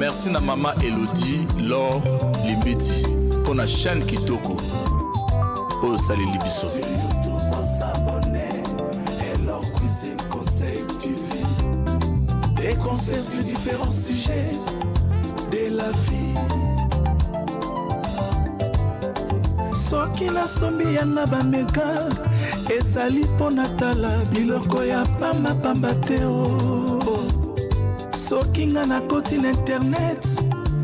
Merci na maman Elodie, Laure, Limbeti, pour la chaîne Kitoko. Oh, salut Libiso. Des concerts sur différents sujets de la vie. Soki na sombi yanga bameka ezali pona tala biloko ya pamba pamba te o. Soki nga na koti na internet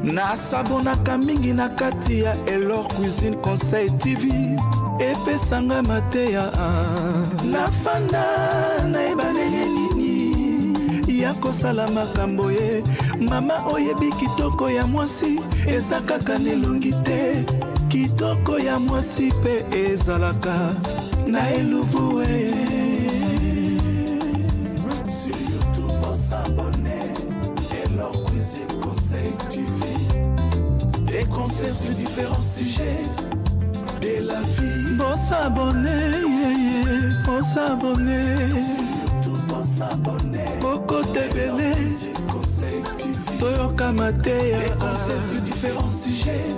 nasabonaka mingi na kati ya Elor Cuisine Conseil TV epesanga mateya nafanda na ebanenge nini ya kosala makambo ye mama oyebi kitoko ya mwasi eza kaka nelongi te kitoko ya mwasi pe ezalaka na elubu sur YouTube on s'abonne Elor Cuisine Conseil TV des concerts sur différents sujets de la vie. Bon s'abonner, bon s'abonner. Bon s'abonner. Boko tebele. Toyoka mateya. Des concerts sur différents sujets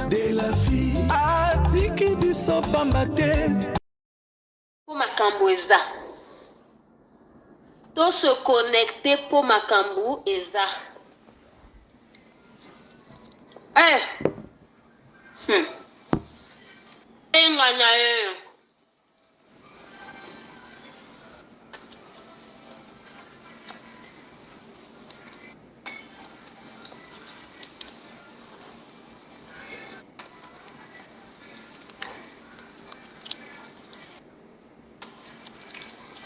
de la vie. Atiki biso pambate. Pour makambo eza. To se connecter pour makambo eza. Enga na ye.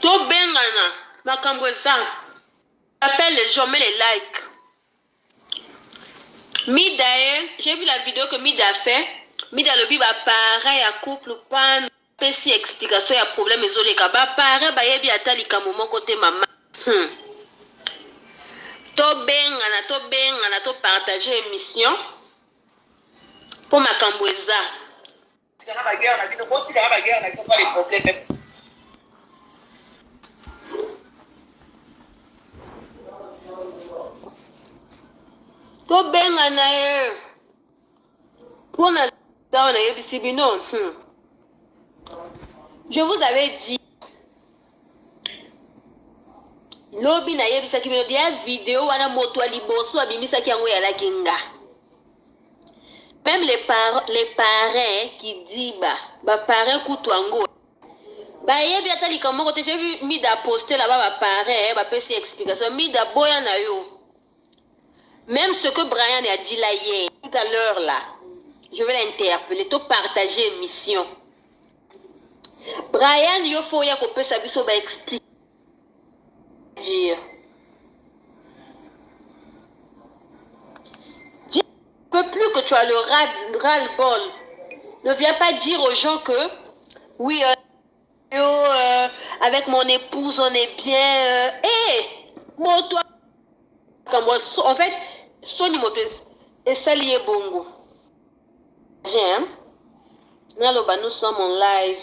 To bengana makambo eza. Appelle les gens, mets les likes. Mida, j'ai vu la vidéo que Mida a fait. Mida le biba pareil à couple pan pesi explication ya problème ezoleka ba pareil ba yebi atali ka moment côté maman. To bengana to partager émission pour makambo eza. Tika ba guerre na bino ko tika ba guerre na ko pas les problèmes. To bengana pour na je vous avais dit lobi na yebisa ki dia vidéo wana moto aliboso abimisa ki yango ya la kinga. Même les parents qui dit ba parents kutwango ba yebi atali comment côté j'ai vu Mida poster là-bas ba parents ba pesi explication Mida boya na yo. Même ce que Brian a dit là hier tout à l'heure là. Je vais l'interpeller, to partager émission. Brian, il faut que peut s'abuser ba expliquer. Dire. Je ne peux plus que tu as le ras-le-bol. Ne viens pas dire aux gens que oui, avec mon épouse on est bien. Moi toi, en fait, son numéro est salié bongo. Nous sommes en live.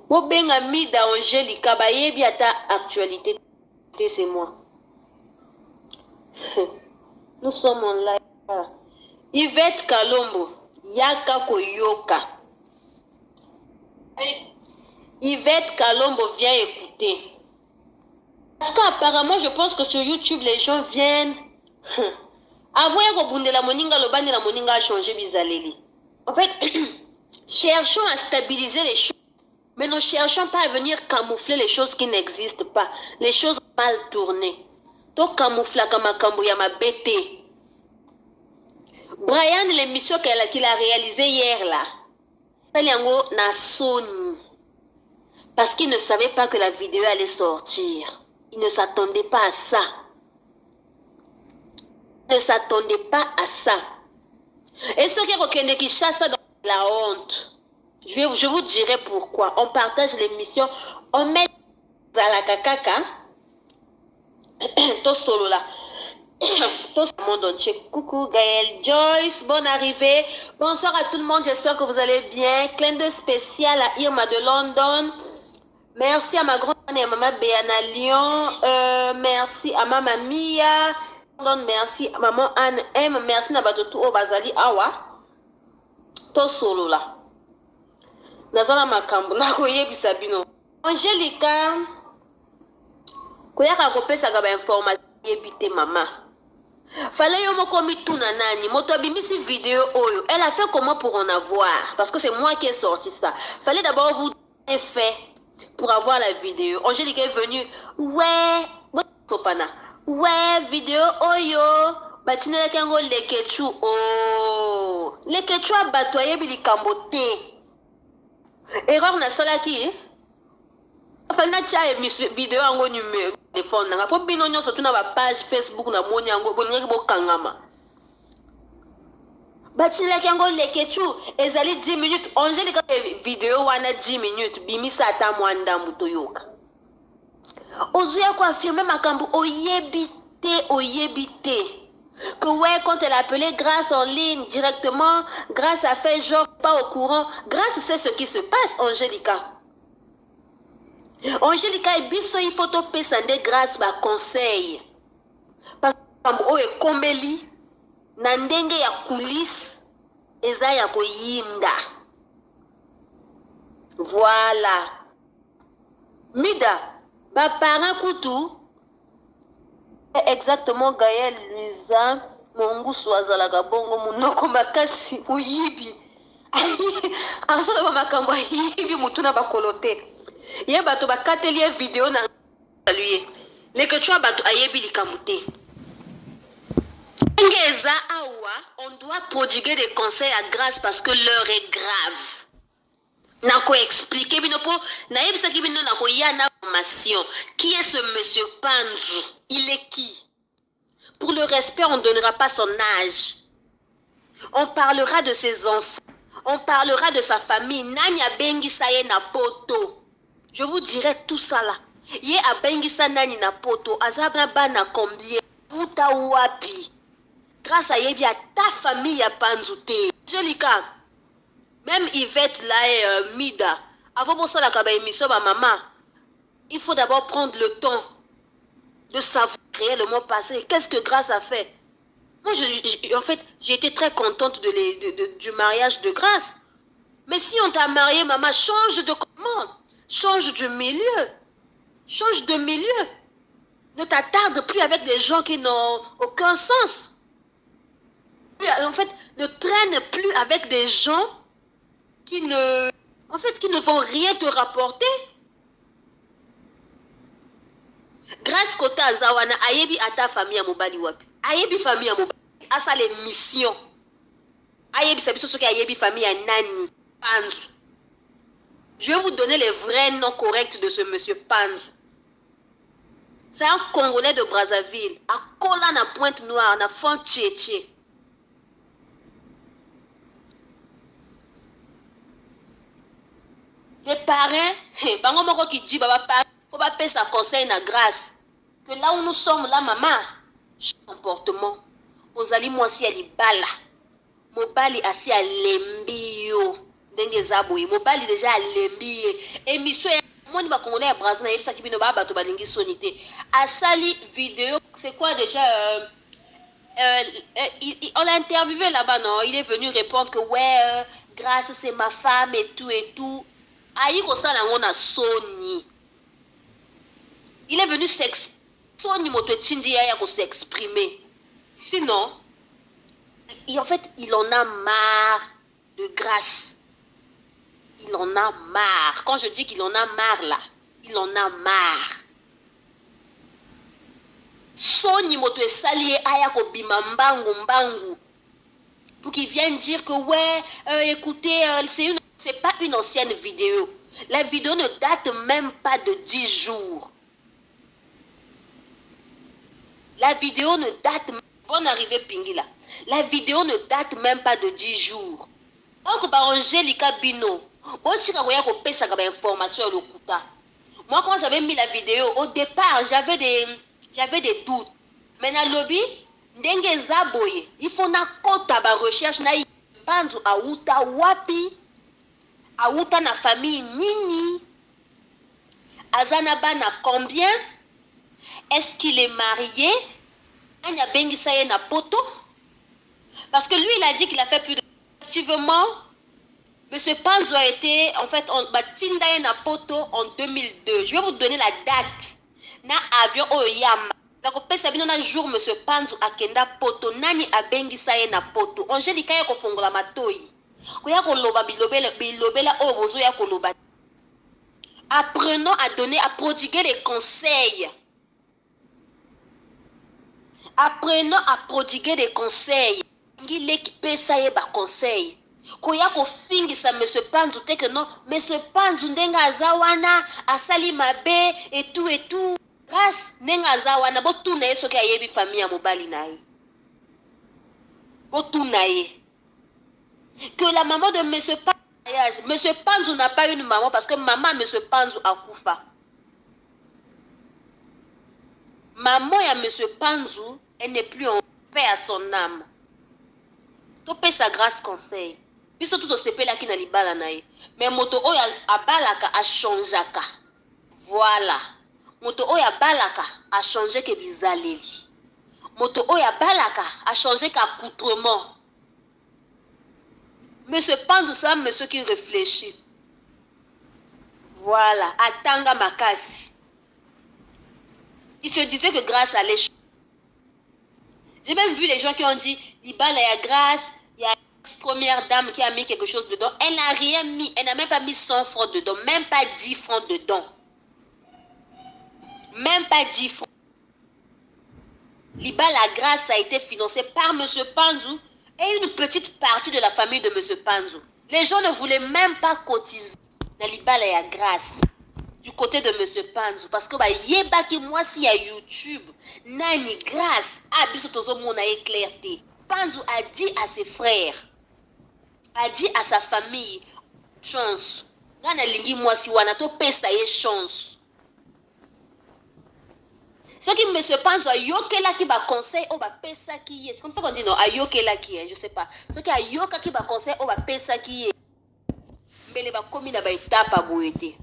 Bobenga Mida Angelica bayebi ata actualité c'est moi. Nous sommes en live. Yvette Kalombo Yaka Koyoka. Yvette Kalombo vient écouter. Parce qu'apparemment je pense que sur YouTube les gens viennent. Avant la moninga lobani la moninga a changé bizaleli. En fait, cherchons à stabiliser les choses, mais ne cherchons pas à venir camoufler les choses qui n'existent pas, les choses mal tournées. To camoufler comme makambo ya mabete. Brian l'émission qu'il a réalisée hier là, Paliango na Sony, parce qu'il ne savait pas que la vidéo allait sortir. Il ne s'attendait pas à ça. Ne s'attendait pas à ça. Et ceux qui chassent dans la honte, je vous dirai pourquoi. On partage l'émission, on met à la cacaca, tout solo là, tout le monde entier. Coucou Gaël, Joyce, bonne arrivée. Bonsoir à tout le monde, j'espère que vous allez bien. Clin d'œil spécial à Irma de London. Merci à ma grande Maman Béana Lyon, merci à Maman Mia, merci à Maman Anne M, merci à Batotou Bazali Awa, to solo là. Nazana makambo na koyebisa bino. Angelica koyaka kopesa ka ba information yebite mama. Fallait yo moko mituna nani, moto abimisi vidéo oyo. Elle a fait comment pour en avoir? Parce que c'est moi qui ai sorti ça. Fallait d'abord vous donner fait pour avoir la vidéo. Angelica est venue, ouais, Sopana. Ouais, vidéo oyo. Batinela kango lekechu oh. Lekechu abatoye bilikambote. Erreur na sala ki fallait na tia vidéo ango numéro téléphone nanga po bino nyonso tuna ba page Facebook na moni yango bolingi bokangama batinela kango lekechu ezali 10 minutes Angelica vidéo wana 10 minutes bimisa ata mwanda mbuto yoka ozuya ko affirmer makambu oyebite que ouais, quand elle a appelé Grâce en ligne directement, Grâce a fait genre pas au courant. Grâce c'est ce qui se passe, Angelica. Angelica et biso il faut topé sande Grâce ba conseil. Parce que o e komeli na ndenge ya coulisses eza ya koyinda. Voilà. Mida ba parent kutu exactement Gaël Luisa Mongu Swazalaga Bongo Munoko Makasi Uyibi Aso ba makambo yibi mutuna bakolote ye bato bakatelie vidéo na lui les que tu as bato ayebi likamute ngeza awa on doit prodiguer des conseils à Grâce parce que l'heure est grave. Nako expliquer bino po na yebisa ki bino nako yana formation. Qui est ce monsieur Panzu? Il est qui? Pour le respect, on ne donnera pas son âge. On parlera de ses enfants. On parlera de sa famille. Nanya bengisa ye na poto. Je vous dirai tout ça là. Ye a bengisa nani na poto. Azabna bana combien? Puta wapi. Grâce à yebi à ta famille à Panzute. Angelica. Même Yvette là et Mida, avant pour ça la émission ma maman, il faut d'abord prendre le temps de savoir réellement passer. Qu'est-ce que Grâce a fait? Moi, en fait, j'ai été très contente du mariage de Grâce. Mais si on t'a marié, maman, change de comment? Change de milieu. Change de milieu. Ne t'attarde plus avec des gens qui n'ont aucun sens. En fait, ne traîne plus avec des gens qui ne vont rien te rapporter. Grâce kota zawana ayebi ata famille à mobali wapi. Ayebi famille à mobali. Asa les missions. Ayebi sabiso soki ayebi famille à nani. Panzu. Je vais vous donner les vrais noms corrects de ce monsieur Panzu. C'est un Congolais de Brazzaville. À Kola na Pointe-Noire, na Font Tchétché. Les parents, bango moko qui dit baba parents, faut pas payer sa conseil na Grâce. Que là où nous sommes là maman, comportement. Ozali mwasi ali bala. Mobali asi alembio. Ndenge zaboyi, mobali déjà alembiye. Émission moi ni ba Congolais ya Brazzaville na yebisa kibino ba bato balingi sonité. Asali vidéo, c'est quoi déjà on l'a interviewé là-bas non, il est venu répondre que ouais Grâce c'est ma femme et tout. Aïko ça na Sony. Il est venu s'exprimer. Sony moto tindi ya ko s'exprimer. Sinon, en fait, il en a marre de Grâce. Il en a marre. Quand je dis qu'il en a marre là, il en a marre. Sony moto sali aya ko bimambangu mbangu. Pour qu'il vienne dire que ouais, écoutez, c'est pas une ancienne vidéo. La vidéo ne date même pas de 10 jours. La vidéo ne date... Bonne arrivée, Pingila. La vidéo ne date même pas de 10 jours. Donc, par Angelica Bino, moi, quand j'avais mis la vidéo, au départ, j'avais des doutes. Mais dans le lobby, il faut na kota ba recherche na Panzu auta wapi auta na famille nini Azanaba n'a combien? Est-ce qu'il est marié? Anya bengi saye na poto? Parce que lui, il a dit qu'il a fait plus de... Effectivement, M. Panzo a été, en fait, on batinda na poto en 2002. Je vais vous donner la date. Na avion oyama. Donc, pesabino na jour M. Panzo akenda poto. Nani abengi saye na poto. Angelica ya kofongola matoi. Koya koloba bilobela obozo ya koloba. Apprenons à donner, à prodiguer les conseils. Apprenons à prodiguer des conseils. Ngile qui peut ça y ba conseil. Koya ko fingi sa monsieur Panzo te que non, monsieur Panzo ndenga azawana, asali mabe et tout et tout. Grâce ndenga azawana bo tuna yeso ki ayebi famille ya mobali nae. Bo tuna ye. Que la maman de monsieur Panzo, monsieur Panzo n'a pas une maman parce que maman monsieur Panzo a koufa. Maman ya monsieur Panzo, elle n'est plus en paix à son âme. To paie sa grâce conseil. Puis surtout to sepe la ki na libala na ye. Mais moto oya abalaka a changeaka. Voilà. Moto oya balaka a changé que bizaleli. Moto oya balaka a changé qu'accoutrement. Monsieur Panzo, ça monsieur qui réfléchit. Voilà. Atanga makasi. Il se disait que grâce à l'échec. J'ai même vu les gens qui ont dit, Libala, il y a grâce, il y a une première dame qui a mis quelque chose dedans. Elle n'a rien mis, elle n'a même pas mis 100 francs dedans, même pas 10 francs dedans. Même pas 10 francs. Libala, la grâce a été financée par M. Panzo et une petite partie de la famille de M. Panzo. Les gens ne voulaient même pas cotiser. Libala, il y a grâce. Du côté de M. Panzo, parce que yeba ki moi si à YouTube, nani grâce, bisotozo mona éclairté. Panzo a dit à ses frères, a dit à sa famille, chance. Nana lingi moi si wana to pesa ye chance. Ce qui M. Panzo a yoke la ki ba conseil o ba pesa ki ye. C'est comme ça qu'on dit non, a yoke la ki ye, je sais pas. Ce qui a yoka ki ba conseil o ba pesa ki ye. Mais les ba komi na ba étape à boété.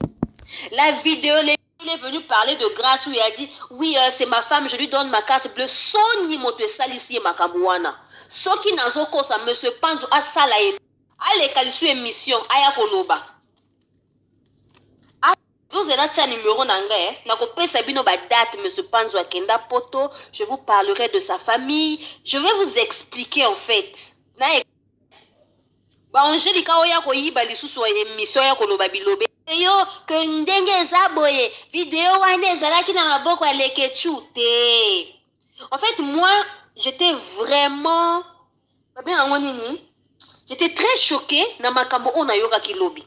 La vidéo, il est venu parler de grâce où il a dit, oui, c'est ma femme, je lui donne ma carte bleue. Soni moto salisi makabouana. Soki nazoko sa monsieur Panzo a salaye. Ale kalisu émission aya koloba. Vous avez un numéro nangé, na ko pesa bino ba date monsieur Panzo akenda poto, je vous parlerai de sa famille, je vais vous expliquer en fait. Na ba Angelica oya ko yiba lisusu émission ya koloba bilobe. Yo que ndenge zaboye vidéo wane zalaki na maboko aleke chute. En fait moi j'étais vraiment j'étais très choquée na makambo ona yoka kilobi.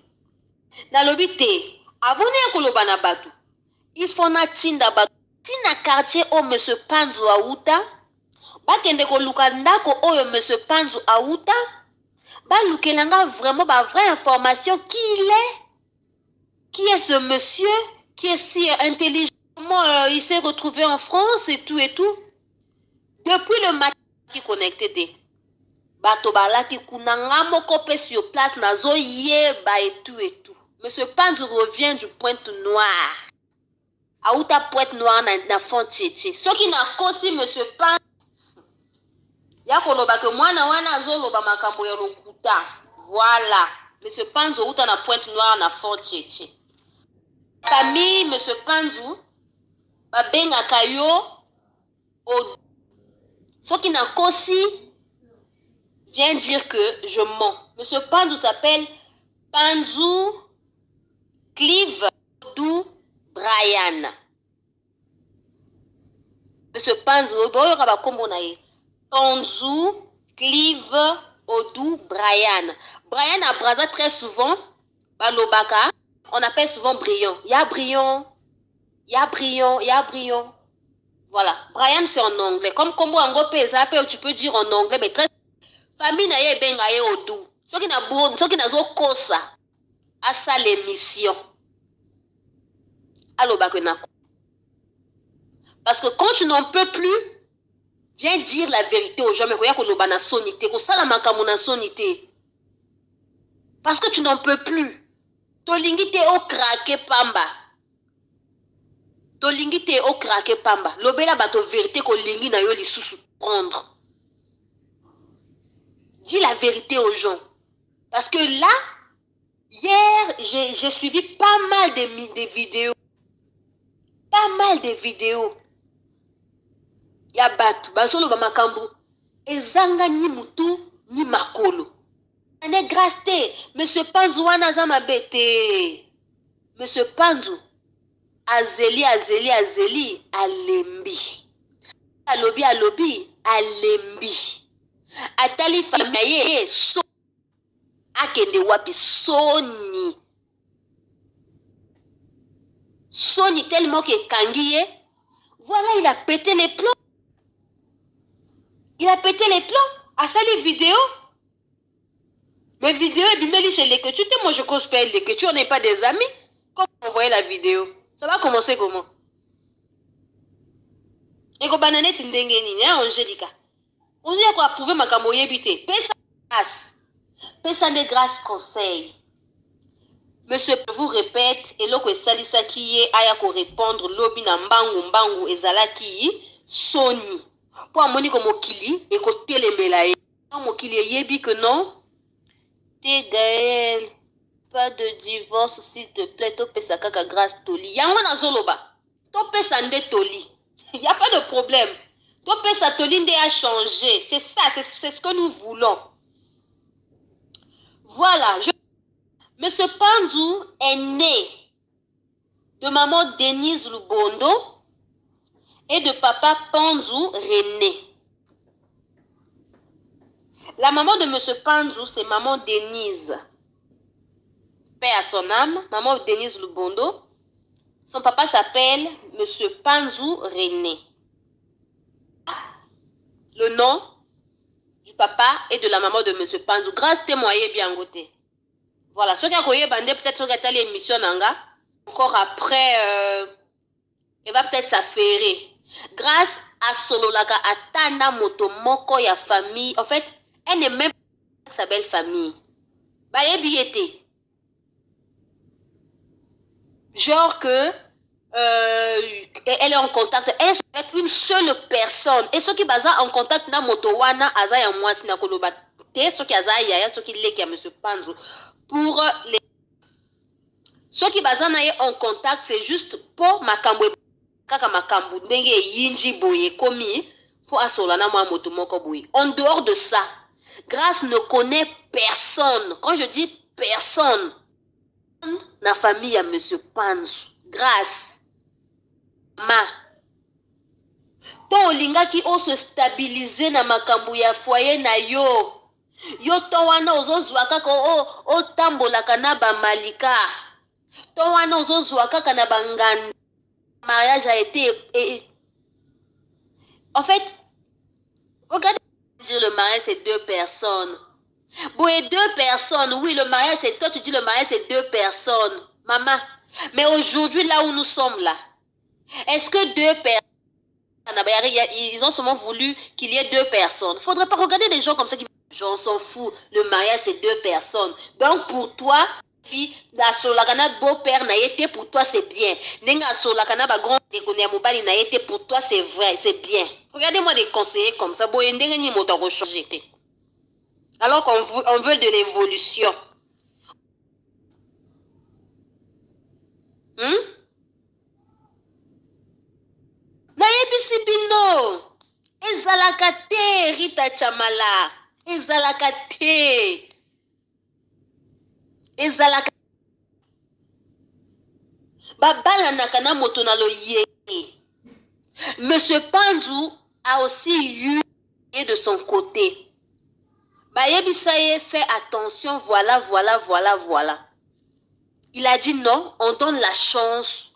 Na lobi te avant ya koloba na batu. Il faut na tinda batu tina quartier o monsieur Panzo auta. Ba kende ko luka ndako oyo monsieur Panzo auta. Ba lukelanga vraiment ba vraie information qui il est. Qui est ce monsieur qui est si intelligent? Comment il s'est retrouvé en France et tout et tout? Depuis le matin qui connecté. Bato balaki kunanga moko pe sur place nazo yeba et tout et tout. Monsieur Panzo revient du Pointe-Noire. Aouta Pointe-Noire na Fontcheche. Ce qui n'a kosi monsieur Panzo. Ya koloba que mwana wana zoloba makambo ya lokuta. Voilà. Monsieur Panzo outa na Pointe-Noire na Fontcheche. Famille monsieur Panzo babenga kayo o ce qui n'a kosi vient dire que je mens. Monsieur Panzo s'appelle Panzo Clive Odou Brian. Monsieur Panzo boyo ka ba kombo na ye. Panzo Clive Odou Brian. Brian a Braza très souvent balobaka. On appelle souvent brillant. Ya brillant. Ya brillant. Ya brillant. Voilà. Brian, c'est en anglais. Comme combo ango pesa, tu peux dire en anglais, mais très. Famille na ye benga ye odou. Ce qui n'a zo kosa. À ça l'émission. Allo bakenako. Parce que quand tu n'en peux plus, viens dire la vérité aux gens. Mais regarde qu'on a sonité. Qu'on ça la manque na sonité. Parce que tu n'en peux plus. Tolingi te o craqué pamba. tolingi te o krake pamba lobela bato vérité ko lingi na yo lisusu prendre. Dis la vérité aux gens. Parce que là, hier, j'ai suivi pas mal de vidéos. Pas mal de vidéos. Ya batu, bazolo ba makambu. Ezanga ni mutu, ni makolo. Ane grâce te, Monsieur Panzu wana za mabete. Monsieur Panzu, azeli, alembi. Alobi, alembi. Atali famaye, so. Akende wapi, Sony. Sony tellement que Kangiye, voilà, il a pété les plombs. Il a pété les plombs. À ça les vidéos. Mes vidéos, bimeli chez les que moi je cause pas les que on n'est pas des amis. Quand on voyait la vidéo, ça va commencer comment? Et quand banane tindengeni, hein, Angélica. On dit à quoi prouver ma camoye bité. Pesa de grâce conseil. Monsieur, je vous répète, et l'autre salisa qui est aya ko répondre lobi na mbangu ezalaki Sony. Pour amoni ko mokili et ko telemela ye. Mokili yebi que non. T'es Gaël, pas de divorce s'il te plaît, to pesa kaka grâce toli. Yango na zoloba. To pesa nde toli. Il y a pas de problème. To pesa toli nde a changé. C'est ça, c'est ce que nous voulons. Voilà, Monsieur Panzu est né de maman Denise Lubondo et de papa Panzu René. La maman de Monsieur Panzu, c'est maman Denise. Paix à son âme, maman Denise Lubondo. Son papa s'appelle Monsieur Panzu René. Le nom du papa et de la maman de Monsieur Panzu. Grâce témoigner bien goûté. Voilà, ceux qui ont bandé peut-être que l'émission nanga, encore après, elle va peut-être s'affairer. Grâce à Sololaka, à Tana Motomoko, ya famille, en fait, elle n'est même pas sa belle famille. Bah, genre que elle est en contact, elle est avec une seule personne. Et ceux qui sont en contact na motowana, azaya moi sina koloba te, ceux qui azaya, ceux qui leki à Monsieur Panzu. Pour les ceux qui sont en contact, c'est juste pour makambo kaka makambo ndenge yinji boye komi faut asolana moi motomoko boye. En dehors de ça, Grâce ne connaît personne. Quand je dis personne, la famille à Monsieur Panzu. Grâce. Ma. To linga ki o se stabiliser na makambu ya foyer na yo. Yo to wana ozozwa kaka o tambola kana ba malika. To wana ozozwa kaka na banganda. Mariage a été en fait, regardez dire le mariage c'est deux personnes. Bon, et deux personnes, oui, le mariage c'est toi, tu dis le mariage c'est deux personnes. Maman, mais aujourd'hui là où nous sommes là, est-ce que deux personnes, ils ont seulement voulu qu'il y ait deux personnes? Faudrait pas regarder des gens comme ça qui on s'en fout, le mariage c'est deux personnes. Donc pour toi, puis la solakana beau-père n'a été pour toi c'est bien. Nenga solakana ba grand déconner mobali n'a été pour toi c'est vrai, c'est bien. Regardez-moi des conseillers comme ça, boy ndenga ni moto changer. Alors qu'on veut de l'évolution. Na yebisi bino ezalaka te Rita Chamala ezalaka te ezalaka babala nakana moto na loye. Monsieur Panzu a aussi eu de son côté. Bayebisaye fait attention, voilà. Il a dit non, on donne la chance.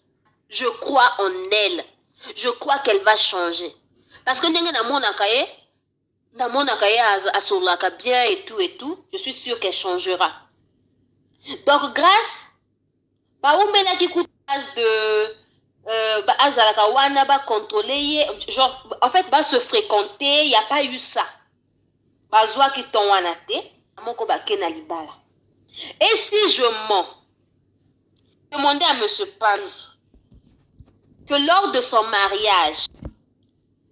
Je crois en elle. Je crois qu'elle va changer. Parce que na mon akaye asolaka bien et tout, je suis sûre qu'elle changera. Donc grâce baoumela ki courage de azalaka wana ba contrôler genre en fait ba se fréquenter, il y a pas eu ça. Bazwa ki ton wana te moko ba kena libala. Et si je mens, demandez à Monsieur Panzu. que lors de son mariage,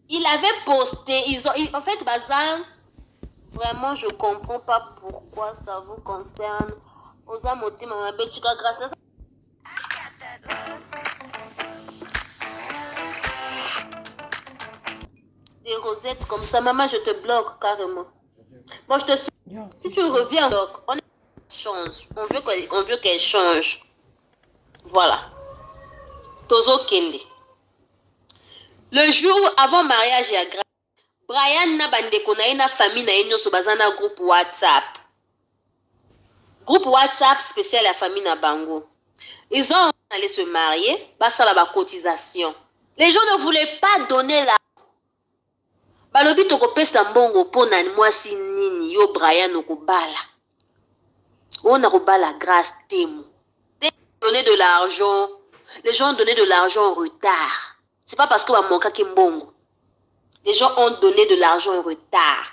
il avait posté, en fait, Bazin, vraiment, je comprends pas pourquoi ça vous concerne. Osa moti mama betuka grâce. Des rosettes comme ça, maman, je te bloque carrément. Moi, je te suis. Si tu reviens, donc, on change. On veut qu'elle change. Voilà. Tozo Kende. Le jour avant mariage, il y a grâce. Brian na bandeko na ina famille na enyo so bazana groupe WhatsApp. Groupe WhatsApp spécial la famille na bango. Ils ont allé se marier, basa la cotisation. Les gens ne voulaient pas donner la balobi toko pesa mbongo pona mwasi nini yo Brian okobala. On a robala grâce temo. Donner de l'argent. Les gens ont donné de l'argent en retard. C'est pas parce qu'on va manquer qu'il mbongo. Les gens ont donné de l'argent en retard.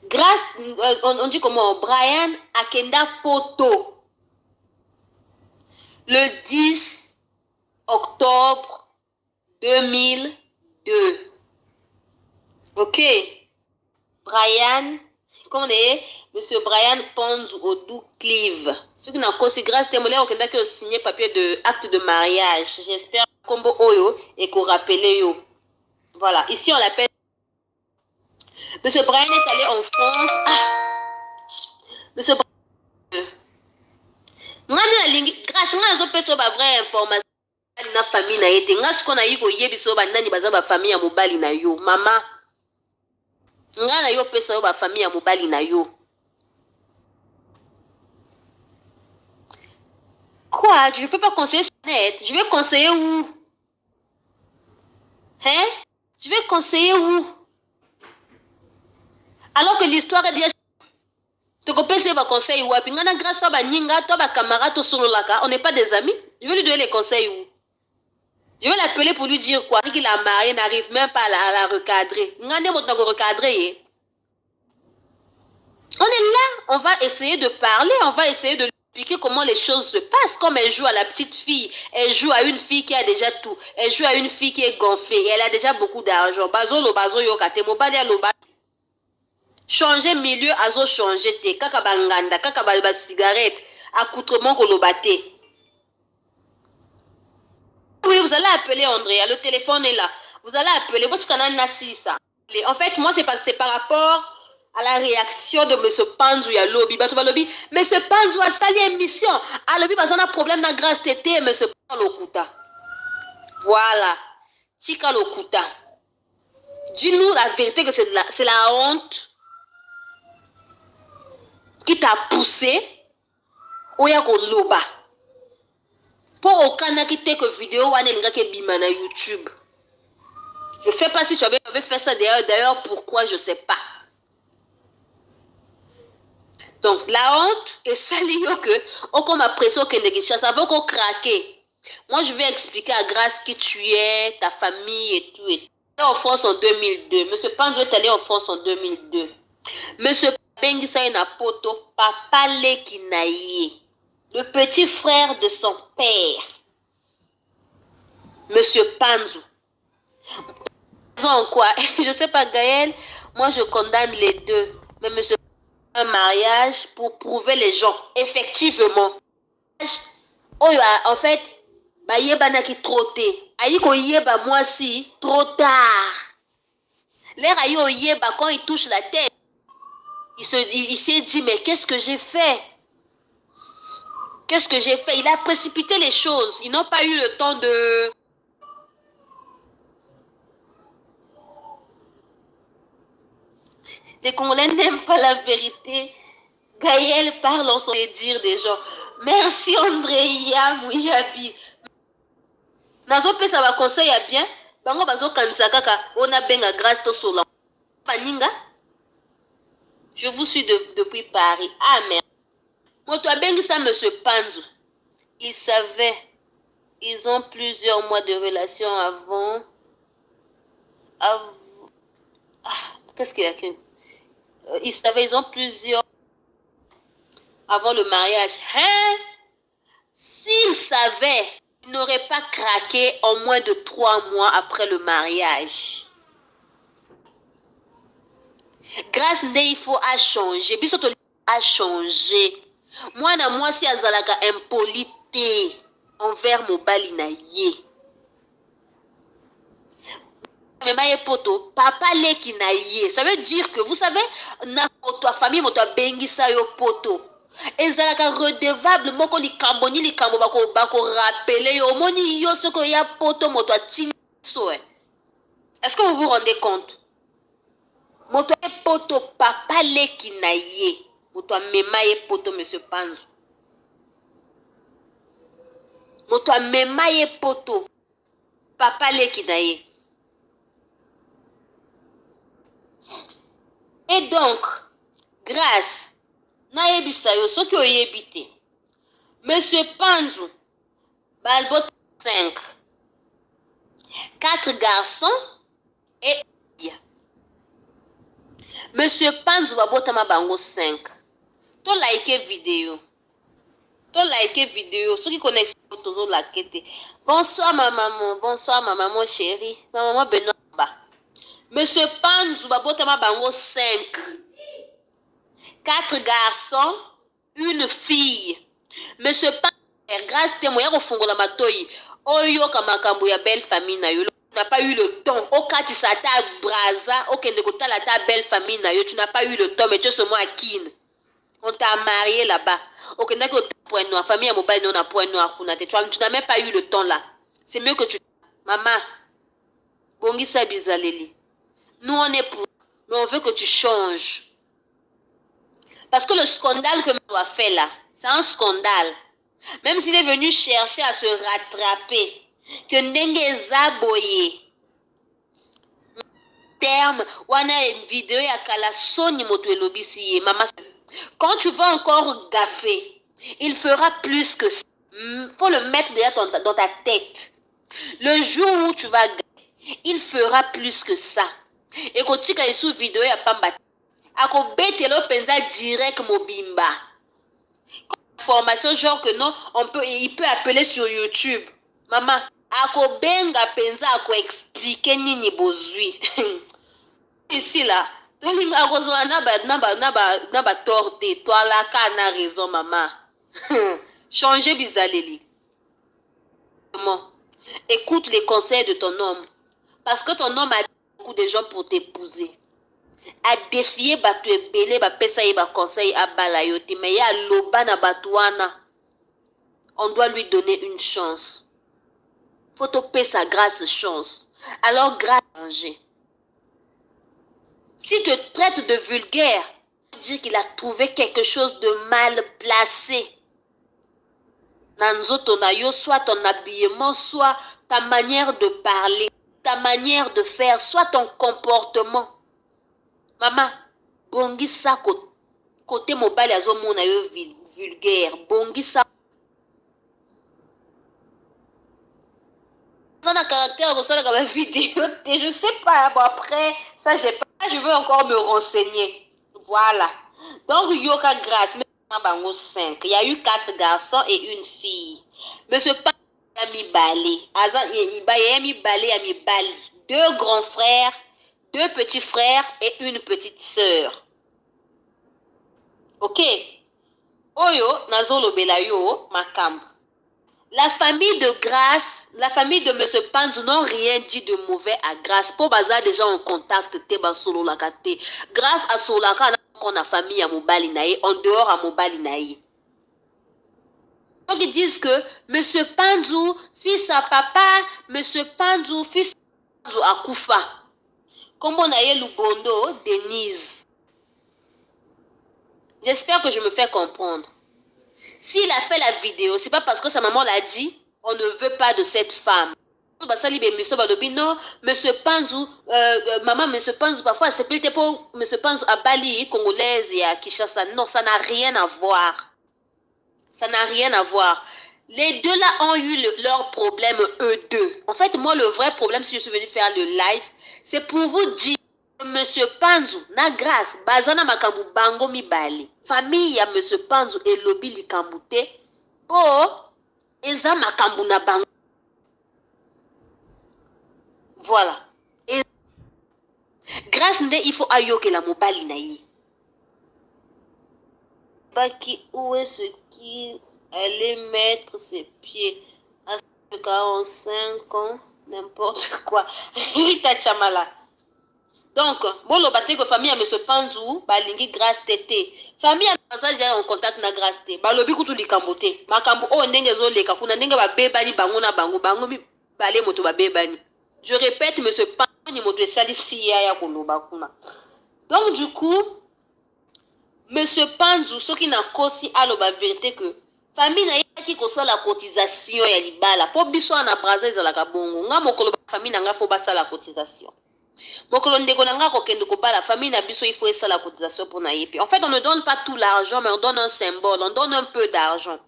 Grâce, on dit comment? Brian Akenda Poto. Le 10 octobre 2002. Ok. Brian, comment on est? Monsieur Brian Pons Odou Clive. Ceux qui n'ont pas aussi grâce, témoigné au Kenda qui ont signé papier de acte de mariage. J'espère combo Oyo et qu'on rappelle yo. Voilà, ici on l'appelle. Monsieur Brian est allé en France. Monsieur Brian. Grâce à une personne vraie information. Na famille na été. Grâce qu'on a eu qu'on y biso ba nani baza ba famille à mobali na yo. Maman. Nga na yo pesa ba famille à mobali na yo. Quoi? Je ne peux pas conseiller sur net. Je vais conseiller où? Hein? Je vais conseiller où? Alors que l'histoire est déjà... Tu peux penser à conseil où? Puis, grâce à Baninga, toi, camarade, on n'est pas des amis. Je vais lui donner les conseils où? Je vais l'appeler pour lui dire quoi? Qu'il a marié, n'arrive même pas à la recadrer. On est là, on va essayer de parler, on va essayer de lui expliquer comment les choses se passent. Comme elle joue à la petite fille, elle joue à une fille qui a déjà tout. Elle joue à une fille qui est gonflée et elle a déjà beaucoup d'argent. Changer milieu, azo changer te. Kaka banganda, kaka ba cigarette, accoutrement kolobate. Oui, vous allez appeler Andrea, le téléphone est là. Vous allez appeler votre canal Nassisa. En fait, moi, c'est par rapport à la réaction de M. Panzou ya lobby. M. Panzou a sali émission. A lobby, parce qu'on a un problème dans grâce tété, M. Lokuta. Voilà. Chika Lokuta. Dis-nous la vérité que c'est la honte qui t'a poussé oya ko loba. Pour aucun qui te que vidéo wane ke bima na YouTube. Je sais pas si tu avais fait ça d'ailleurs pourquoi je sais pas. Donc la honte est celle que on comme pression que négatif ça va qu'on craquer. Moi je vais expliquer à grâce qui tu es, ta famille et tout et tout. En France en 2002. Monsieur Panzo est allé en France en 2002. Monsieur Bengisa na poto papa Lekinaye. Le petit frère de son père, Monsieur Panzou. Quoi? Je sais pas, Gaël, moi je condamne les deux. Mais Monsieur un mariage pour prouver les gens, effectivement. En fait, yeba na ki troté. Aïko yeba moi si, trop tard. L'air aïo yeba quand il touche la tête. Il s'est dit, mais qu'est-ce que j'ai fait? Qu'est-ce que j'ai fait? Il a précipité les choses. Ils n'ont pas eu le temps de... Les Congolais n'aiment pas la vérité. Gaël parle en son dire des gens. Merci Andrea Mouyabi. Nazo pe ça va conseil à bien. Bango bazo kanisa kaka on a benga grâce to sola. Paninga. Je vous suis depuis Paris. Ah merde. Moi, toi, ben, ça, monsieur Panzou. Ils savaient. Ils ont plusieurs mois de relation avant. Qu'est-ce qu'il y a? Ils savaient, ils ont plusieurs. Avant le mariage. Hein? S'ils savaient. il n'aurait pas craqué en moins de 3 mois après le mariage. Grâce nde il faut à changer. Biso to a changé. Moi na moi si azalaka impolité envers mobali na ye. Memaye poto, papa leki na ye. Ça veut dire que vous savez, na poto famille moto bengisa yo poto. Ezalaka redevable moko likambo ni likambo bako rappeler yo moni yo soko ya poto moto tini so. Est-ce que vous vous rendez compte? Moto poto papa leki na ye. Moto memaye poto monsieur Panzo. Moto memaye poto papa leki na ye. Et donc, grâce na yebisa yo soki oyebite. Monsieur Panzo, balbot 5. 4 garçons et fille. Monsieur Panzo babotama bango 5. To like vidéo. To like vidéo. Ceux qui connaissent toujours la quête. Bonsoir ma maman chérie. Ma maman Benoît. Monsieur Panzo babotama bango 5. 4 garçons, une fille. Monsieur Panzo, grâce témoin au fongola matoi. Oyo kamakambo ya belle famille na yo. Tu n'as pas eu le temps. Au cas tu s'atta braza, au kendekota la ta belle famille na yo, tu n'as pas eu le temps mais tu es seulement à kin. On t'a marié là-bas. Au kendeko point noir, famille à mobile non à point noir kunate. Tu n'as même pas eu le temps là. C'est mieux que tu maman. Bongi sa bizaleli. Nous on est pour, mais on veut que tu changes. Parce que le scandale que tu as fait là, c'est un scandale. Même s'il est venu chercher à se rattraper, que Ndengeza boye. Terme, ou on a une vidéo à kala soni moto elobisi maman. Quand tu vas encore gaffer, il fera plus que ça. Faut le mettre déjà dans ta tête. Le jour où tu vas gaffer, il fera plus que ça. Et quand tu as sous vidéo à pamba, ako betelo penza direct mobimba. Formation genre que non, il peut appeler sur YouTube. Maman, ako benga penza ako expliquer nini bozui. Ici là, naba torté, toi là kana raison maman. Changer bizaleli. Écoute les conseils de ton homme parce que ton homme a beaucoup de gens pour t'épouser. A défier batu ebele ba pesa ye ba conseil a balayote mais ya loba na batuana. On doit lui donner une chance. Faut te payer sa grâce chance. Alors grâce danger. Si te traite de vulgaire, dire qu'il a trouvé quelque chose de mal placé. Nanzo ton ayo, soit ton habillement, soit ta manière de parler, ta manière de faire, soit ton comportement. Maman, bongi sa côté mobile azo mona yo vulgaire, bongi sa. Dans un caractère de ça la vidéo, je sais pas, bon après ça j'ai pas, je veux encore me renseigner. Voilà. Donc yoka grâce, mais 5. Il y a eu 4 garçons et une fille. Monsieur pas mi balé, aza mi balé a mi bali. 2 grands frères, 2 petits frères et une petite sœur. Ok. Oyo, nazolo belayo, makambo. La famille de Grâce, la famille de M. Panzo n'ont rien dit de mauvais à Grâce. Pour bazar déjà en contact, teba solo la kate. Grâce à Solaka, on a famille à Mobali Naye, en dehors à Mobali Naye. Donc ils disent que M. Panzo, fils à papa, M. Panzo, fils à Panzo à Koufa. Comme on a eu Lubondo, Denise. J'espère que je me fais comprendre. S'il a fait la vidéo, c'est pas parce que sa maman l'a dit, on ne veut pas de cette femme. Non, monsieur Panzo, maman, monsieur Panzo, parfois, c'est peut-être pour monsieur Panzo à Bali, congolaise et à Kinshasa. Non, ça n'a rien à voir. Ça n'a rien à voir. Les deux là ont eu leur problème, eux deux. En fait, moi, le vrai problème, si je suis venu faire le live, c'est pour vous dire. Monsieur Panzo, na grâce, bazana makambu bango mibali. Famille ya Monsieur Panzo et lobby likambute. Po, eza makambu na bango. Voilà. Et grâce nde il faut ayoke la mobali na ye. Baki, où est ce qui allait mettre ses pieds à 45 ans, n'importe quoi. Rita Chamala. Donc, bon, le bâtiment que famille a M. Panzou, balingi grâce tété. Famille a déjà en contact na grâce té. Balobi kutu likambote. Makambo o ndenge zo leka kuna ndenge ba bebani bango na bango bango mi balé moto ba bebani. Je répète, M. Panzou ni moto sali siya ya koloba kuna. Donc du coup, M. Panzou, ce qui n'a qu'aussi à la vérité que famille na yaki kosa la cotisation ya libala. Po biso na braza za la kabongo. Nga mokolo famille na nga fo basa la cotisation. Mokolo ndeko na nga kokende ko la famille na biso il faut esa la cotisation pour na yepi. En fait, on ne donne pas tout l'argent, mais on donne un symbole, on donne un peu d'argent.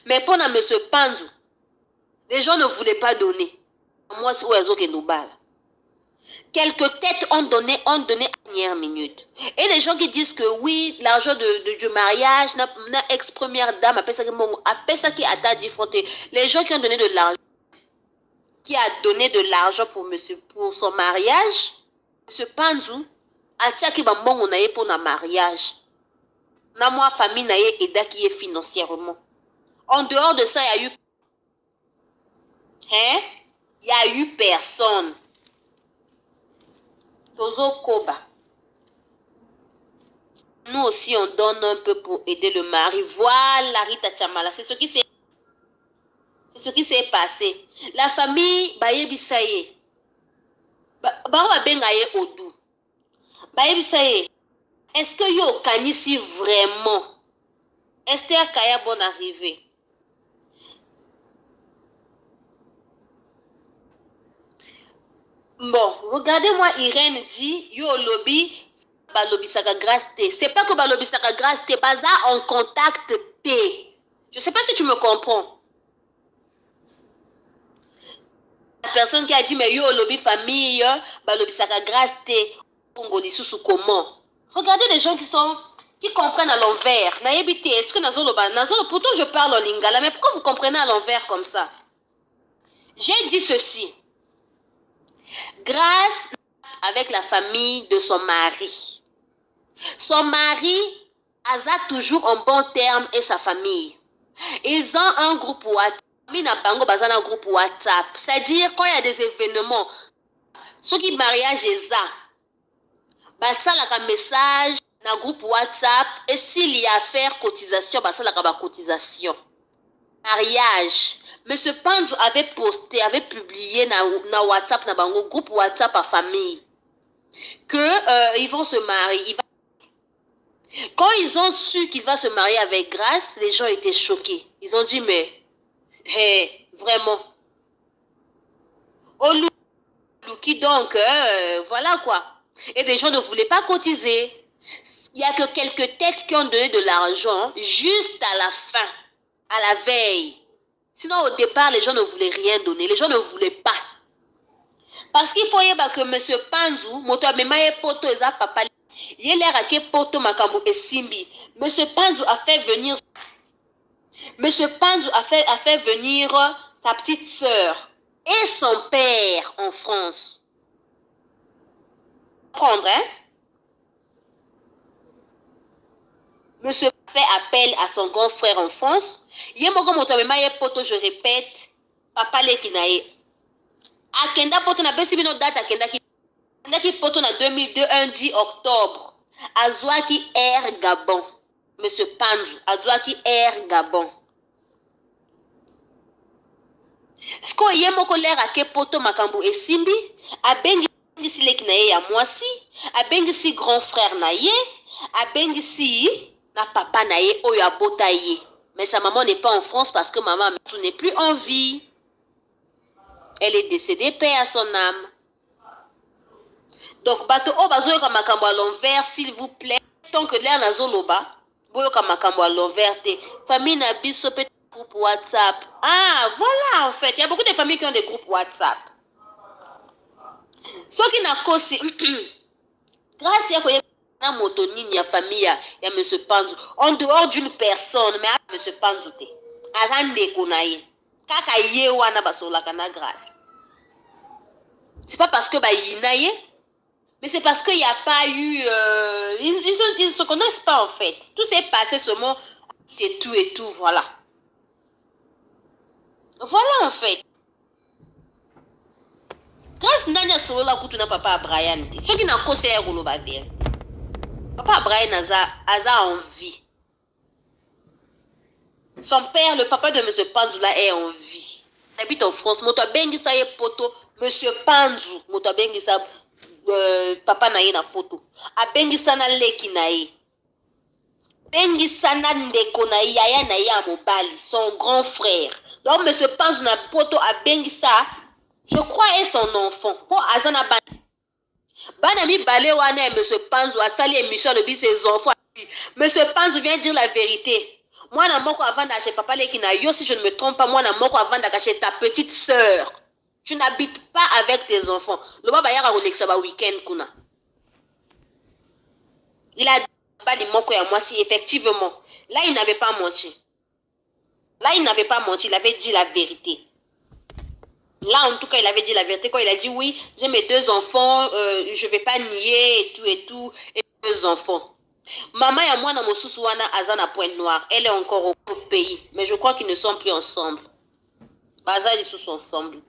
Mais pour na M. Panzou, les gens ne voulaient pas donner. Moi, c'est oiseau qui nous bala. Quelques têtes ont donné à la dernière minute. Et les gens qui disent que oui, l'argent du mariage, na ex-première dame, appelle ça qui a diffronté. Les gens qui ont donné de l'argent, qui a donné de l'argent pour son mariage, M. Panzou, a tchaki bambongo na ye pour un mariage. Na moi, famille na ye aida qui est financièrement. En dehors de ça, il y a eu... Hein? Il y a eu personne. Tozo Koba. Nous aussi, on donne un peu pour aider le mari. Voilà, Rita Chamala. C'est ce qui s'est passé. La famille, Baye Bisaye. Bawa Bengaye Odou. Baye Bisaye. Est-ce que yo kanisi vraiment? Esther Kaya bonne arrivée. Bon, regardez-moi, Irène dit, yo lobby, balobi saka grâce T. C'est pas que balobi saka grâce T, baza en contact T. Je sais pas si tu me comprends. La personne qui a dit, mais yo lobby famille, balobi saka grâce T, Congolais sous comment? Regardez les gens qui comprennent à l'envers. Naïbité, est-ce que Nazolo, pourtant je parle en lingala, mais pourquoi vous comprenez à l'envers comme ça? J'ai dit ceci. Grâce avec la famille de son mari. Son mari a toujours en bon terme et sa famille. Ils ont un groupe WhatsApp. Un groupe WhatsApp. C'est-à-dire quand il y a des événements, ceux qui mariage est ça. Ça a un message dans le groupe WhatsApp. Et s'il y a affaire cotisation, ça a une cotisation. Mariage. M. Panzou avait posté, avait publié dans WhatsApp, dans le groupe WhatsApp à famille, que ils vont se marier. Quand ils ont su qu'il va se marier avec grâce, les gens étaient choqués. Ils ont dit, mais, hey, vraiment. Oh, Louki, donc, voilà quoi. Et les gens ne voulaient pas cotiser. Il n'y a que quelques têtes qui ont donné de l'argent juste à la fin, à la veille. Sinon, au départ, les gens ne voulaient rien donner. Les gens ne voulaient pas. Parce qu'il faut que M. Panzou, poto eza papa, il a l'air poto makambo et simbi. M. Panzou a fait venir. M. Panzou a fait venir sa petite sœur et son père en France. Prendre, hein? Monsieur fait appel à son grand frère en France. Je répète, papa Lekinae. Akenda poto na besi bino date akenda ki poto na 2002 un 10 octobre. Azwaki Air Gabon. Monsieur Panzou, Azwaki Air Gabon. Sko yemoko l'air ake poto makambo esimbi, abengi si Lekinae ya mwasi, abengi si grand frère na ye, abengi si na papa na ye oyo abota ye. Mais sa maman n'est pas en France parce que maman n'est plus en vie. Elle est décédée, paix à son âme. Donc, bato o bazo ka makambo à l'envers, s'il vous plaît. Tant que l'air nazo loba, boyo ka makambo à l'envers te. Famille na biso peut groupe WhatsApp. Ah, voilà en fait, il y a beaucoup de familles qui ont des groupes WhatsApp. Ceux qui n'a kosi grâce à quoi na motonini ya famille ya M. Panzou en dehors d'une personne mais M. Panzou te azande konaye kaka ye wana basola kana grâce C'est pas parce que bah inaye, mais c'est parce qu'il n'y a pas eu ils ne se connaissent pas en fait. Tout s'est passé seulement et tout, voilà. Voilà en fait. Grâce nanya solola kutu na papa Brian. Ce qui n'a conseillé à bien. Papa Brian a envie. Son père, le papa de M. Panzula, est en vie. Il habite en France. Moto bengi sa ye poto. M. Panzu. Moto bengi sa papa na ye na poto. A bengi sa na leki na ye. Bengi sa na ndeko na ye. Yaya na ye a mobali. Son grand frère. Donc M. Panzu na poto a bengi sa. Je crois est son enfant. Pour Azana Ban. Banami Balé wana et M. Panzu a sali émission de ses enfants. M. Panzu vient dire la vérité. Moi, na moko avant d'acheter papa Lekina, yo si je ne me trompe pas, moi, na moko avant d'acheter ta petite sœur. Tu n'habites pas avec tes enfants. Le baba yara Rolexa ba week-end kuna. Il a dit pas de moko à moi si effectivement. Là, il n'avait pas menti. Il avait dit la vérité. Là, en tout cas, il avait dit la vérité quand il a dit oui, j'ai mes 2 enfants, je ne vais pas nier et tout, et 2 enfants. Maman et moi, dans mon sous-souana, Azana Pointe Noire, elle est encore au pays, mais je crois qu'ils ne sont plus ensemble. Azana, ils sont ensemble.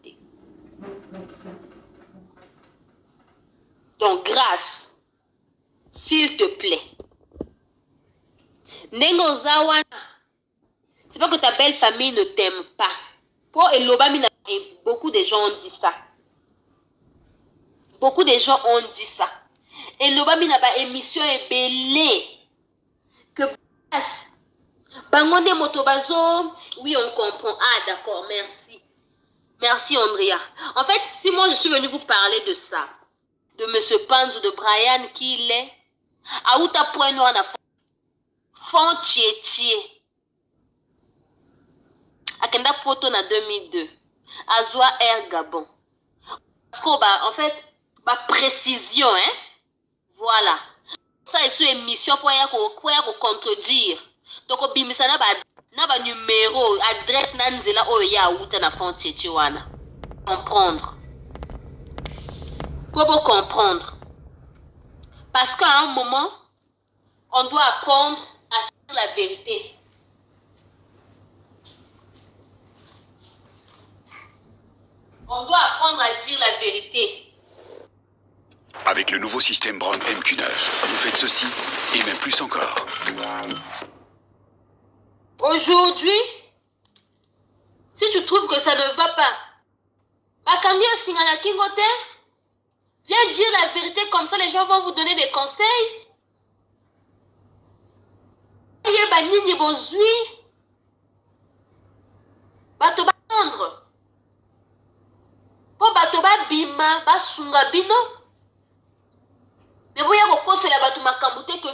Donc, grâce, s'il te plaît. Nengo Zawana, c'est pas que ta belle famille ne t'aime pas. Pour Elobamina, et beaucoup de gens ont dit ça. Beaucoup de gens ont dit ça. Et Elobamina, ba émission est belée. Que Bangonde Motobazo, oui, on comprend. Ah, d'accord, merci. Merci, Andrea. En fait, si moi je suis venue vous parler de ça, de M. Panzu, de Brian, qui il est, à Outa Point Noir, Font Tietie. Akenda Poto na 2002. Azwa Air Gabon. Parce que, en fait, ma précision, hein. Voilà. Ça, c'est une émission pour contredire. Donc, bimisa na ba numéro, adresse nanzela oya outa na fond tchétchouana. Comprendre. Pour comprendre. Parce qu'à un moment, on doit apprendre à dire la vérité. On doit apprendre à dire la vérité. Avec le nouveau système Brown MQ9, vous faites ceci et même plus encore. Aujourd'hui, si tu trouves que ça ne va pas, viens dire la vérité, comme ça les gens vont vous donner des conseils. Po bato ba bima ba sunga bino. Mais vous y avez la bato makambu te que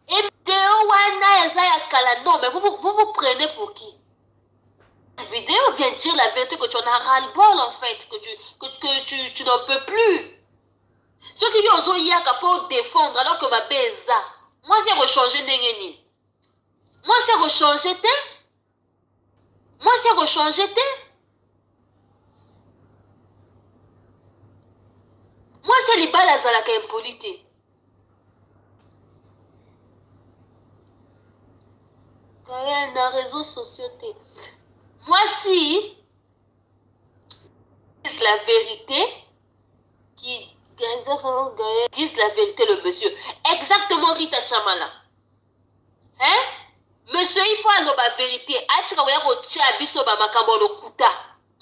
vidéo wana eza ya kala. Non, mais vous prenez pour qui? La vidéo vient dire la vérité que tu en as ras-le-bol en fait, que tu n'en peux plus. Ceux qui ont yaka pour défendre alors que ma beza. Moi c'est rechanger n'engeni. Moi c'est rechanger te. Moi c'est rechanger te. Moi, c'est les balles à la impolité. Dans les réseaux sociaux. Moi, si disent la vérité, qui disent la vérité, le monsieur. Exactement, Rita Chamala. Hein? Monsieur, il faut aller la vérité.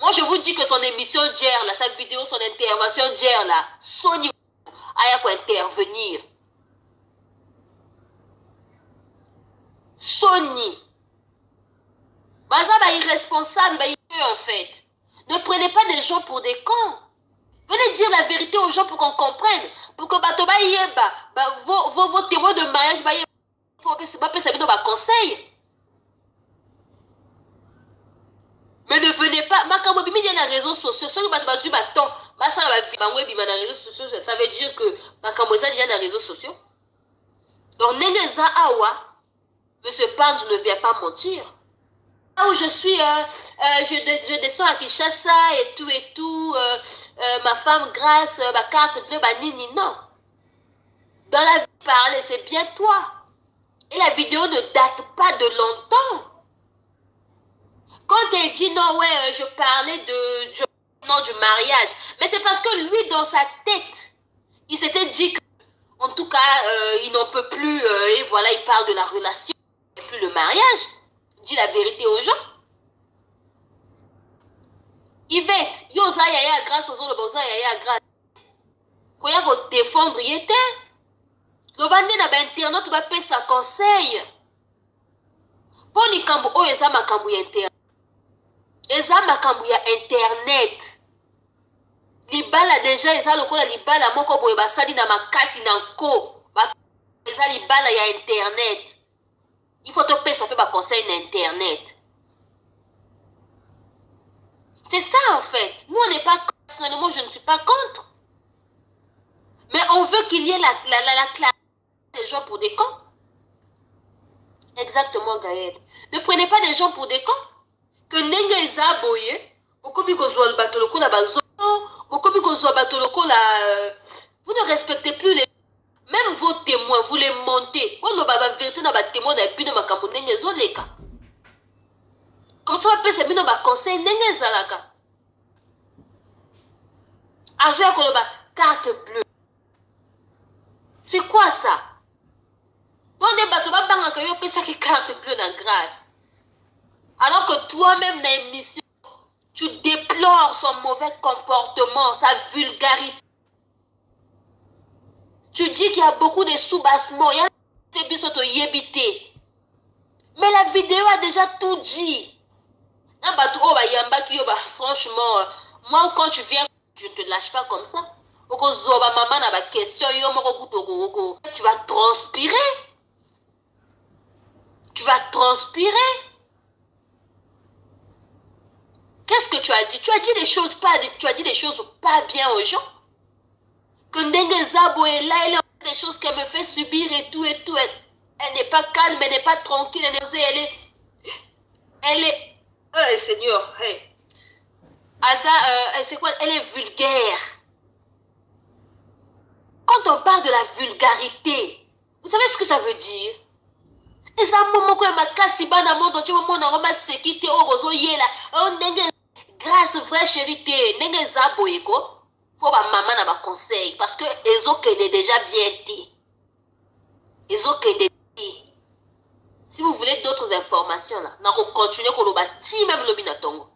Moi, je vous dis que son émission d'hier, là, sa vidéo, son intervention d'hier, là, Sony a pour intervenir. Sony. Baza, irresponsable, en fait. Ne prenez pas des gens pour des cons. Venez dire la vérité aux gens pour qu'on comprenne. Pour que vos témoins de mariage, pour conseil. Mais ne venez pas. Makambo bimi dans les réseaux sociaux. Ceux qui bazu baton, basa bangwe bima dans les réseaux sociaux, ça veut dire que makambo ça déjà dans les réseaux sociaux. Donc neneza awa, monsieur Panzu ne vient pas mentir. Là où je suis, je descends à Kinshasa et tout, ma femme grâce, ma carte bleue, ma nini, non. Dans la vie parler, c'est bien toi. Et la vidéo ne date pas de longtemps. Quand elle dit non, ouais, je parlais du mariage. Mais c'est parce que lui, dans sa tête, il s'était dit que, en tout cas, il n'en peut plus. Et voilà, il parle de la relation et plus le mariage. Il dit la vérité aux gens. Yvette, yoza yaya grâce aux autres, boza yaya grâce. Koya go défendre yete. Lobande na ba internet ba pesa conseil. Poni kambu o eza makambu ya internet. Eza makambu ya internet. Libala déjà eza lokola libala moko boye basali na makasi na nko. Eza libala ya internet. Il faut te pesa pe ba conseil na internet. C'est ça en fait. Nous on n'est pas contre. Personnellement je ne suis pas contre. Mais on veut qu'il y ait la clarté des gens pour des cons. Exactement Gaël. Ne prenez pas des gens pour des cons. Que nenge eza boye. Okomi kozwa le bateau loko la bazo. Okomi kozwa bateau loko la. Vous ne respectez plus les. Même vos témoins, vous les montez. On ne va pas vérité dans les témoins et puis dans ma campagne zoleka. Comme ça, on peut se mettre dans ma conseil nenge zalaka. Ajoute à carte bleue. C'est quoi ça? On est bateau banga que yo pesa qui carte bleue dans grâce. Alors que toi-même dans l'émission, tu déplores son mauvais comportement, sa vulgarité. Tu dis qu'il y a beaucoup de soubassements, il y a des bisoto yébité. Mais la vidéo a déjà tout dit. Franchement, moi quand tu viens, je ne te lâche pas comme ça. Tu vas transpirer. Tu vas transpirer. Qu'est-ce que tu as dit? Tu as dit des choses pas bien aux gens. Que Ndenge Zabo est là, elle a des choses qu'elle me fait subir et tout. Elle n'est pas calme, elle n'est pas tranquille, elle est, Seigneur, hey. C'est quoi? Elle est vulgaire. Quand on parle de la vulgarité, vous savez ce que ça veut dire? Et ça, grâce vraie charité, Ndenge Zabo eko. Faut que maman n'a pas conseil parce que les autres est déjà bien dit. Les autres est dit. Si vous voulez d'autres informations là, on continue qu'on le si même le binatongo.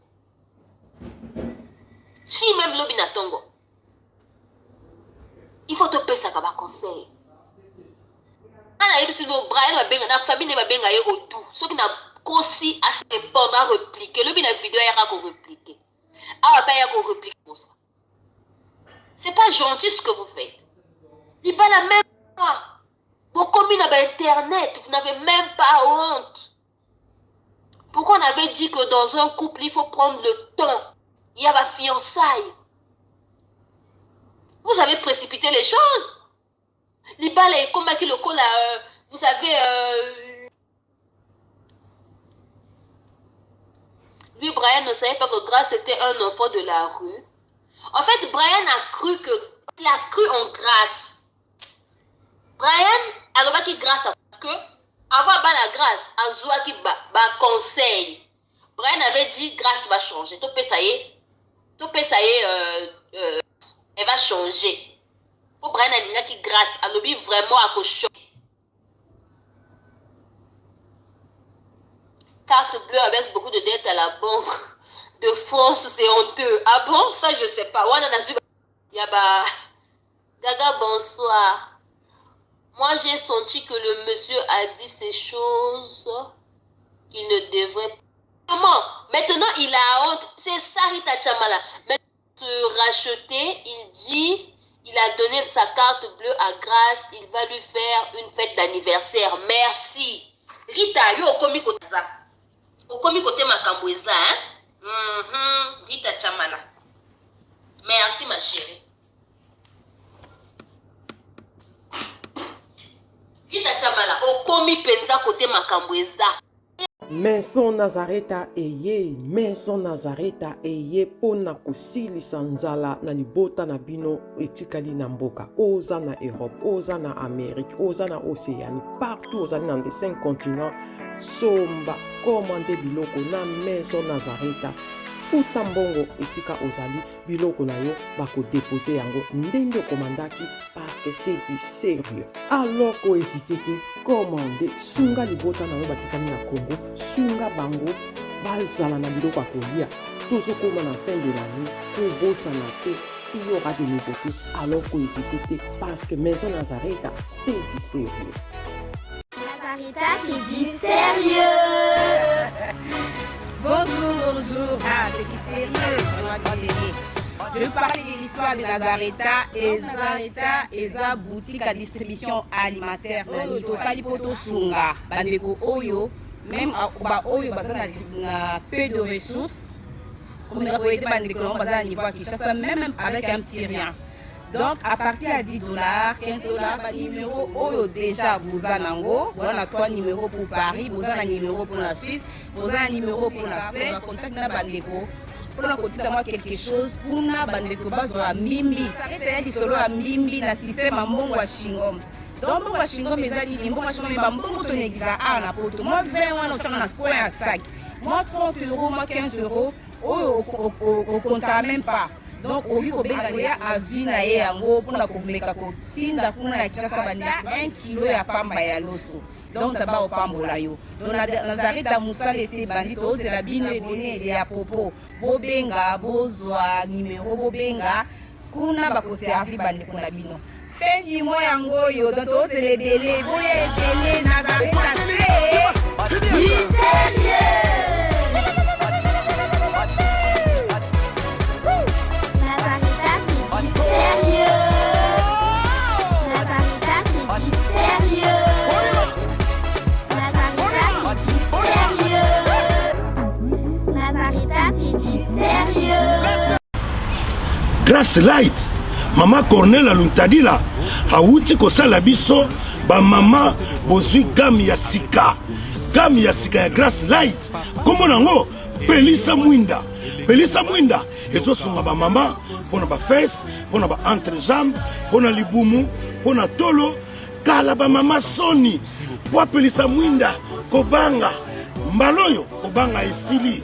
Si même le binatongo. Il faut te payer ça comme conseil. Ana yebi si Brian va benga na famille va benga ye autour. Ceux qui n'a consi à se répondre à répliquer. Le bina vidéo ya ko répliquer. Ah pas ya ko répliquer pour ça. C'est pas gentil ce que vous faites. Il pas la même fois. Vos communes avec Internet, vous n'avez même pas honte. Pourquoi on avait dit que dans un couple, il faut prendre le temps? Il y a ma fiançailles. Vous avez précipité les choses. L'Ibala est comme qui le cola, vous savez, lui, Brian ne savait pas que Grace était un enfant de la rue. En fait, Brian il a cru en Grâce. Brian a dit grâce parce que avant la grâce, en joie qui ba conseil. Brian avait dit Grâce va changer. Tout ça y est, elle va changer. Pour Brian a dit Grâce, a lobby vraiment à cochon. Carte bleue avec beaucoup de dettes à la banque de France, c'est honteux. Ah bon, ça je sais pas. Yaba. Gaga, bonsoir. Moi j'ai senti que le monsieur a dit ces choses qu'il ne devrait pas. Comment? Maintenant il a honte. C'est ça Rita Chamala. Mais se racheter, il dit, il a donné sa carte bleue à Grâce, il va lui faire une fête d'anniversaire. Merci. Rita, yo okomi kote ça. Okomi kote makambweza, hein? Rita Chamala. Merci ma chérie. Rita Chamala, okomi penza kote makambweza. Maison Nazareta eye pona kosilisa nzala na libota na bino etikali na mboka. Oza na Europe, oza na Amérique, oza na Océanie, partout oza na les 5 continents. Somba commande biloko na Maison Nazareta. Futa mbongo esika ozali biloko na yo bako déposer yango ndenge komandaki parce que c'est du sérieux. Alors ko hésiter te commander sunga libota na yo batikami na Congo, sunga bango bazala na biloko akolia. Tozo koma na fin de l'année pour bossa na te il y aura des nouveautés. Alors ko hésiter te parce que Maison Nazareta c'est du sérieux. Nazareta c'est du sérieux. Bonjour. Ah, c'est qui sérieux, vraiment du sérieux. Je vais parler de l'histoire de Nazareta. Nazareta est une boutique à distribution alimentaire. Tout ça, il faut tout sunga. Bandeko oyo, même oyo bazana na peu de ressources. Comme les aboyés de bandeko, bazana niveau à Kinshasa, même avec un petit rien. Donc, à partir de $10, $15, par numéro, oyo déjà, vous avez 3 numéros pour Paris, vous avez un numéro pour la Suisse, vous avez un numéro pour la Suède, vous contactez la Bandeko. Pour nous continuer à quelque chose, pour nous, Bandeko, base à Mimbi. Arrêtez de solo à Mimbi, dans le système à Mongo Shingom. Donc, Mongo Shingom, mes amis, Mongo Shingom, Mongo Tonegija, à la pote. Moi, 20 ans, on a quoi un sac. Moi, 30 €, moi, 15 €, au compte même pas. Donc, ogi ko benga ya azina ye yango pona ko meka ko tinda kuna ya kisa banda 1 kilo ya pamba ya loso. Donc ça va au pambola yo. Donc Nazareta musale se bandito c'est la bine bene ya popo. Bo benga bozwa numéro bo benga kuna ba ko servi bandi kuna bino. Fendi mo yango yo donc c'est les belé boye belé Nazareta c'est du sérieux. Grâce Light, Maman Cornel Aluntadila, Hawuti Kosala Biso, ba mama bozui gamme ya sika ya Grâce Light. Comment nango? Pelisa Mwinda, ezo sunga ba mama, pona ba fesse, pona ba entrejambe, pona libumu, pona tolo, kala ba mama soni, po Pelisa Mwinda, kobanga, mbaloyo, kobanga esili.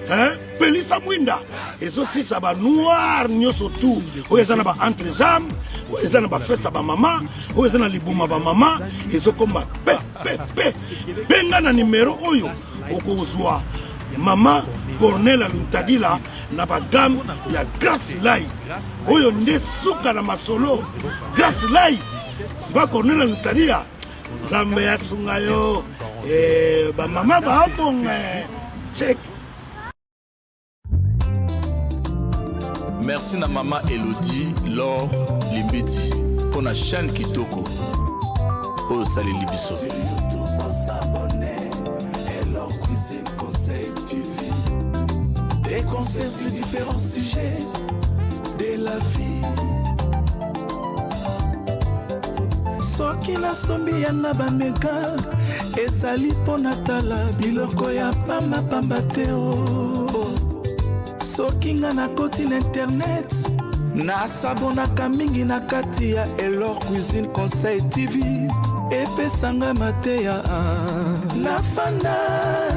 Hein? Pelisa Mwinda ezo sisa ba noir nyoso tout oyo ezana ba entrejambe oyo ezana ba fessa ba mama oyo ezana libuma ba mama ezo komba pe benga na numero oyo okozwa Mama Cornel Aluntadila na ba gamme ya Grâce Light oyo nde suka na masolo Grâce Light ba Cornel Aluntadila zambe ya sunga yo ba mama ba bonge check. Merci na Maman Elodie, Laure, Limbeti, pour la chaîne Kitoko. Oh, salut Libiso. Des concerts sur différents sujets de la vie. Soki na sombi ya na bameka, ezali pona tala biloko ya pamba te o. Soki nga na koti na internet nasabonaka mingi na kati ya Elor Cuisine Conseil TV epesanga mateya nafanda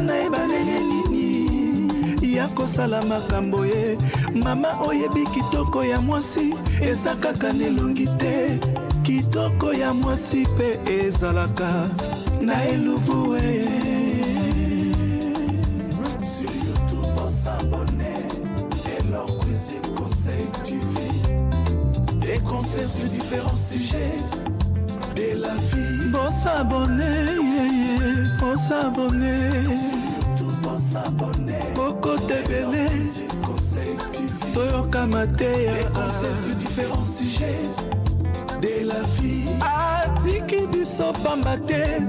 nayeba ndenge nini ya kosala makambo ye mama oyebi kitoko ya mwasi eza kaka nelongi te kitoko ya mwasi pe ezalaka na elubu des concerts sur différents sujets de la vie. Bon s'abonner, bon s'abonner. Bon s'abonner. Boko tebele. Toyoka mateya. Des concerts sur différents sujets de la vie. Atiki biso pambate.